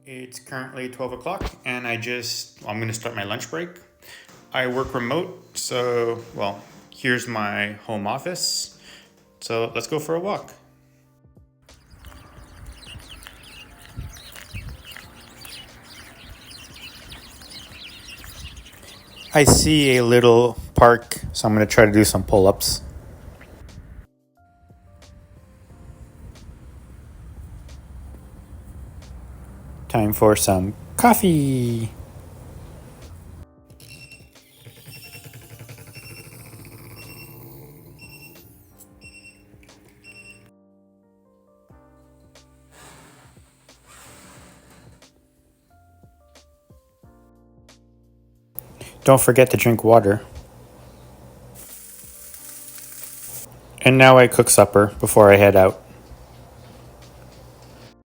It's currently 12 o'clock and I'm going to start my lunch break. I work remote, so, here's my home office. So let's go for a walk. I see a little park, so I'm going to try to do some pull ups. Time for some coffee. Don't forget to drink water. And now I cook supper before I head out.